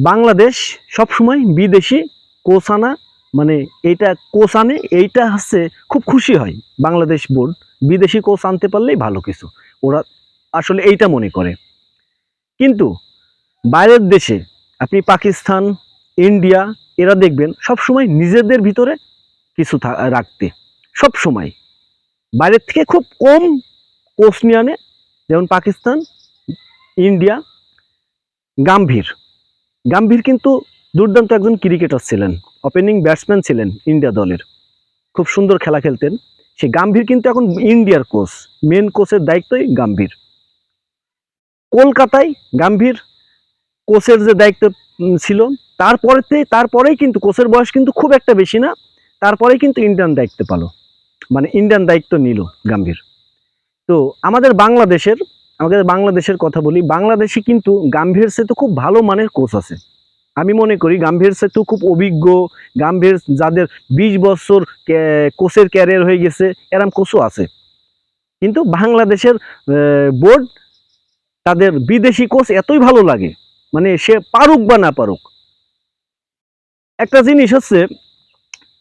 বাংলাদেশ সবসময় বিদেশি কোচ আনা, মানে এইটা কোচ আনে, এইটা হচ্ছে খুব খুশি হয় বাংলাদেশ বোর্ড। বিদেশি কোচ আনতে পারলেই ভালো কিছু, ওরা আসলে এইটা মনে করে। কিন্তু বাইরের দেশে আপনি পাকিস্তান, ইন্ডিয়া, এরা দেখবেন সবসময় নিজেদের ভিতরে কিছু রাখতে, সব সময় বাইরের থেকে খুব কম কোচ নিয়ে আনে। যেমন পাকিস্তান, ইন্ডিয়া, গাম্ভীর গাম্ভীর কিন্তু দুর্দান্ত একজন ক্রিকেটার ছিলেন, ওপেনিং ব্যাটসম্যান ছিলেন ইন্ডিয়া দলের, খুব সুন্দর খেলা খেলতেন। সে গাম্ভীর কিন্তু এখন ইন্ডিয়ার কোচ, মেন কোচের দায়িত্বই গাম্ভীর। কলকাতায় গাম্ভীর কোচের যে দায়িত্ব ছিল, তারপরেই কিন্তু কোচের বয়স কিন্তু খুব একটা বেশি না, তারপরেই কিন্তু ইন্ডিয়ান দায়িত্ব পেল, মানে ইন্ডিয়ান দায়িত্ব নিল গাম্ভীর। তো আমাদের বাংলাদেশের কথা বলি, বাংলাদেশে কিন্তু গাম্ভীর সেতু খুব ভালো মানের কোচ আছে। আমি মনে করি গাম্ভীর সেতু খুব অভিজ্ঞ, গাম্ভীর যাদের 20 বছর কোচের ক্যারিয়ার হয়ে গেছে, এরম কোচও আছে। কিন্তু বাংলাদেশের বোর্ড তাদের বিদেশি কোচ এতই ভালো লাগে, মানে সে পারুক বা না পারুক। একটা জিনিস হচ্ছে,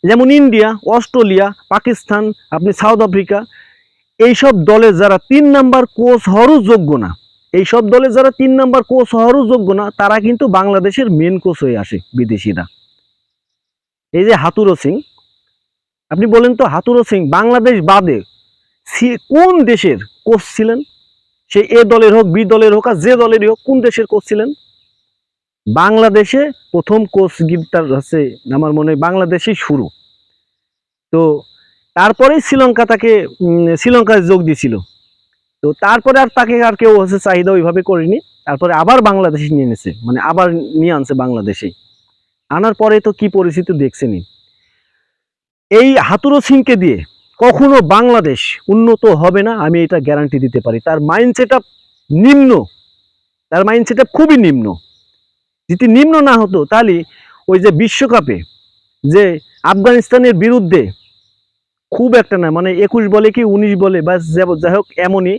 যেমন ইন্ডিয়া, অস্ট্রেলিয়া, পাকিস্তান, আপনি সাউথ আফ্রিকা, এইসব দলে যারা 3 নাম্বার কোচ হওয়ারও যোগ্য না, এইসব দলে যারা 3 নাম্বার কোচ হওয়ারও যোগ্য না, তারা কিন্তু বাংলাদেশের মেন কোচ হয়ে আসে বিদেশিরা। এই যে হাতুরো সিং, আপনি বলেন তো হাতুরো সিং বাংলাদেশ বাদে কোন দেশের কোচ ছিলেন? সে এ দলের হোক, বি দলের হোক, আর যে দলেরই হোক, কোন দেশের কোচ ছিলেন? বাংলাদেশে প্রথম কোচ গিফটার হচ্ছে আমার মনে হয় বাংলাদেশেই শুরু। তো তারপরেই শ্রীলঙ্কায় যোগ দিয়েছিল। তো তারপরে আর তাকে আর কেউ হচ্ছে চাহিদা ওইভাবে করেনি। তারপরে আবার বাংলাদেশে নিয়ে এনেছে, মানে আবার নিয়ে আনছে বাংলাদেশে। আনার পরে তো কি পরিস্থিতি দেখছেনই। এই হাতুরো সিংকে দিয়ে কখনো বাংলাদেশ উন্নত হবে না, আমি এটা গ্যারান্টি দিতে পারি। তার মাইন্ড সেট আপ নিম্ন, তার মাইন্ড সেট আপ খুবই নিম্ন। যদি নিম্ন না হতো তাহলে ওই যে বিশ্বকাপে যে আফগানিস্তানের বিরুদ্ধে খুব একটা না, মানে 21 বলে কি 19 বলে বা যাই হোক এমনই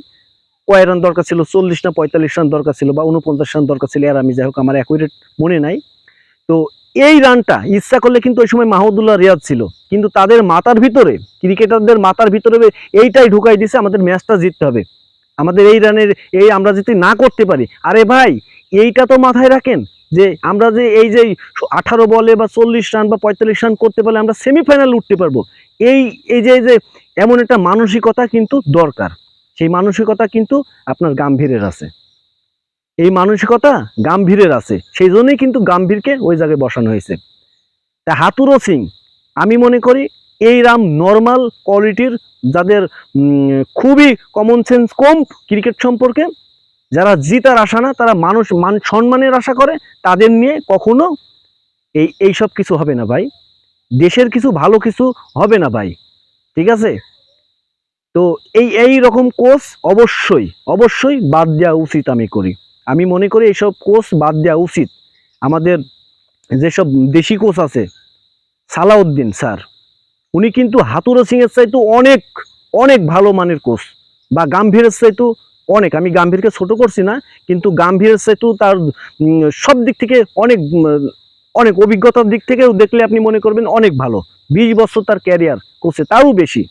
কয় রান দরকার ছিল, 40 না 45 রান দরকার ছিল বা 49 রান দরকার ছিল, আর আমি যাই হোক আমার অ্যাকুরেট মনে নাই। তো এই রানটা ইচ্ছা করলে কিন্তু ওই সময় মাহমুদুল্লাহ রিয়াদ ছিল, কিন্তু তাদের মাথার ভিতরে, ক্রিকেটারদের মাথার ভিতরে এইটাই ঢুকাই দিছে আমাদের ম্যাচটা জিততে হবে, আমাদের এই রানের এই আমরা যদি না করতে পারি। আরে ভাই, এইটা তো মাথায় রাখেন যে আমরা যে এই যে 18 বলে বা 40 রান বা 45 রান করতে পারলে আমরা সেমিফাইনাল উঠতে পারবো। এই এই যে এমন একটা মানসিকতা কিন্তু দরকার। সেই মানসিকতা কিন্তু আপনার গাম্ভীরের আছে, এই মানসিকতা গাম্ভীরের আছে, সেই জন্যই কিন্তু গাম্ভীরকে ওই জায়গায় বসানো হয়েছে। তা হাতুরো সিং আমি মনে করি এই রাম নর্মাল কোয়ালিটির, যাদের খুবই কমন সেন্স কম ক্রিকেট সম্পর্কে, যারা জিতার আশা না, তারা মান সম্মানের আশা করে, তাদের নিয়ে কখনো এইসব কিছু হবে না ভাই, দেশের কিছু ভালো কিছু হবে না ভাই, ঠিক আছে? তো এই রকম কোচ অবশ্যই অবশ্যই বাদ দেওয়া উচিত। আমি মনে করি এইসব কোচ বাদ দেওয়া উচিত। আমাদের যেসব দেশি কোচ আছে, সালাউদ্দিন স্যার, উনি কিন্তু হাতুরো সিং এর চাইতে অনেক অনেক ভালো মানের কোচ, বা গাম্ভীরের চাইতে অনেক, আমি গাম্ভীরকে ছোট করছি না, কিন্তু গাম্ভীরের চাইতে তার সব দিক থেকে অনেক অনেক অভিজ্ঞতার দিক থেকে দেখলে আপনি মনে করবেন অনেক ভালো। 20 বছর তার ক্যারিয়ার কোচে, তারও বেশি।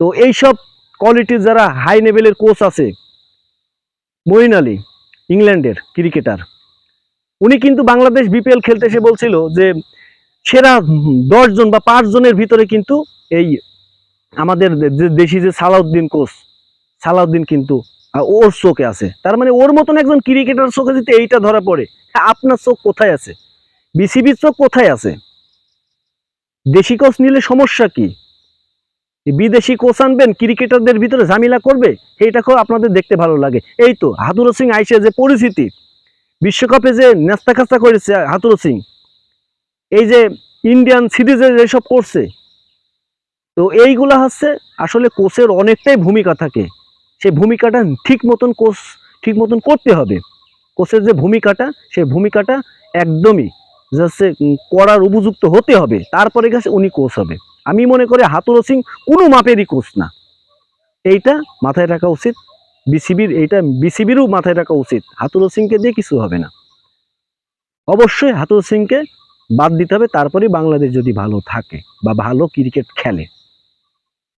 তো এইসব কোয়ালিটির যারা হাই লেভেলের কোচ আছে, মঈন আলী ইংল্যান্ডের ক্রিকেটার, উনি কিন্তু বাংলাদেশ বিপিএল খেলতে এসে বলছিল যে সেরা 10 জন বা 5 জনের ভিতরে কিন্তু এই আমাদের দেশি যে সালাউদ্দিন কোচ, সালাউদ্দিন কিন্তু ওর চোখে আছে। তার মানে ওর মতন একজন ক্রিকেটার চোখে যদি এইটা ধরা পড়ে, আপনার চোখ কোথায় আছে? বিসিবির চোখ কোথায় আছে? দেশি কোচ নিলে সমস্যা কি? বিদেশি কোচ আনবেন, ক্রিকেটারদের ভিতরে ঝামেলা করবে, এইটাকেও আপনাদের দেখতে ভালো লাগে। এই তো হাতুরো সিং আইসে যে পরিস্থিতি, বিশ্বকাপে যে নেস্তা খাস্তা করেছে হাতুরো সিং, এই যে ইন্ডিয়ান সিরিজে যেসব করছে, তো এইগুলা হচ্ছে আসলে কোচের অনেকটাই ভূমিকা থাকে। সেই ভূমিকাটা ঠিক মতন করতে হবে। কোচের যে ভূমিকাটা, সেই ভূমিকাটা একদমই যাচ্ছে করার উপযুক্ত হতে হবে, তারপরে গেছে উনি কোচ হবে। আমি মনে করি হাতুরো সিং কোনো মাপেরই কোচ না, এইটা মাথায় রাখা উচিত। বিসিবিরও মাথায় রাখা উচিত, হাতুরো সিংকে দিয়ে কিছু হবে না। অবশ্যই হাতুড় সিংকে বাদ দিতে হবে, তারপরেই বাংলাদেশ যদি ভালো থাকে বা ভালো ক্রিকেট খেলে।